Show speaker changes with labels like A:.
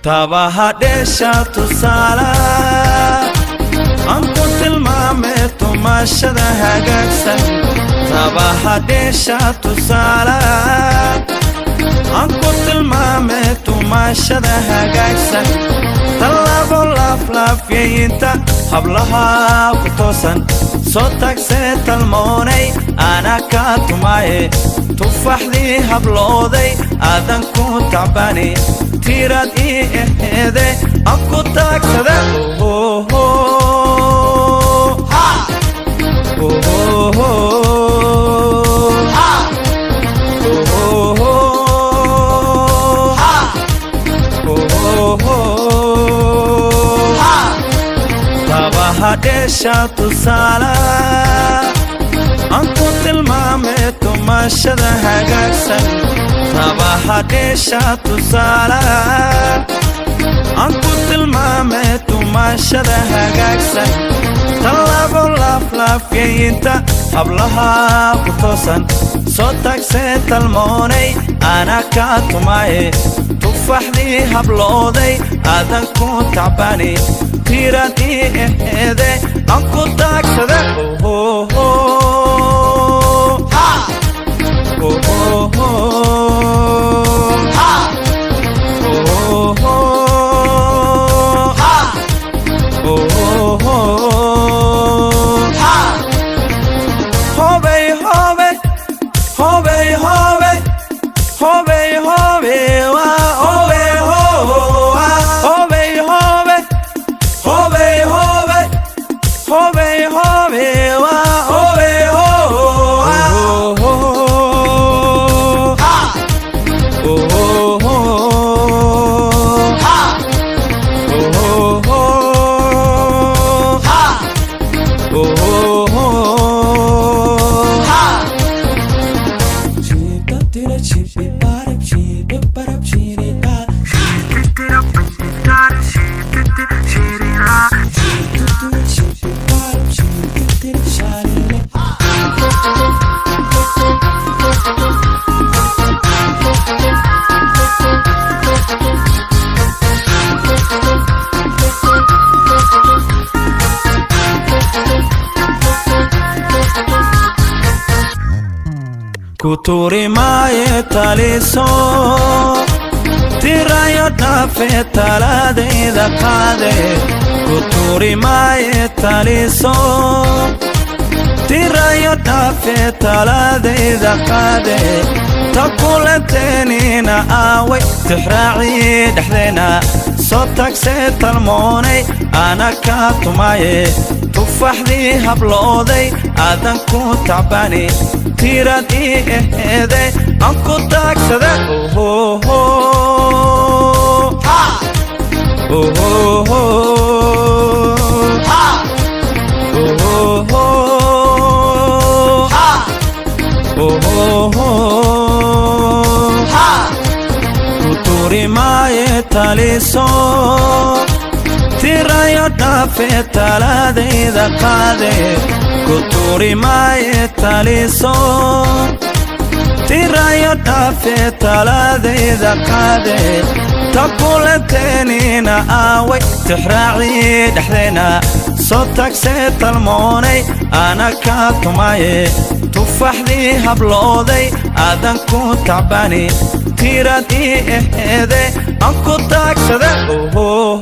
A: tabaha dheesha tusaala aan ku tilmaame tumashada hagaagsan tabaha dheesha tusaala aan ku tilmaame tumashada hagaagsan talabo laaflaafyayinta hablaha ku toosan soo tagsee talmoonay ana ka tumaye tufaxdii hablooday aadan ku tacbani tirad ii eheede aan ku taagsada tabaha dheesha tusaala aan ku tilmaame tumashada hagaagsan tabaha dheesha tusaala aan ku tilmaame tumashada hagaagsan talabo laaflaafyayinta hablaha ku toosan soo tagsee talmoonay ana ka tumaye tufaxdii hablooday aadan ku tacbani tirad ii eheede aan ku taagsada kuturi maaye taliso tirayo dhaafe taladayda qaade kuturi maaye taliso tirayo dhaafe taladayda qaade takulanteeniina aaway tixraacii dhexdeena soo tagsee talmoonay ana ka tumaye tufaxdii hablooday aadan ku tacbani tirad ii eheede aan ku taagsada kuturi maaye taliso tirayo dhaafe taladayda qaade kuturi maaye taliso tirayo dhaafe taladayda qaade takulanteeniina aaway tixraacii dhexdeena soo tagsee talmoonay ana ka tumaye tufaxdii hablooday aadan ku tacbani tirad ii eheede aan ku taagsada oh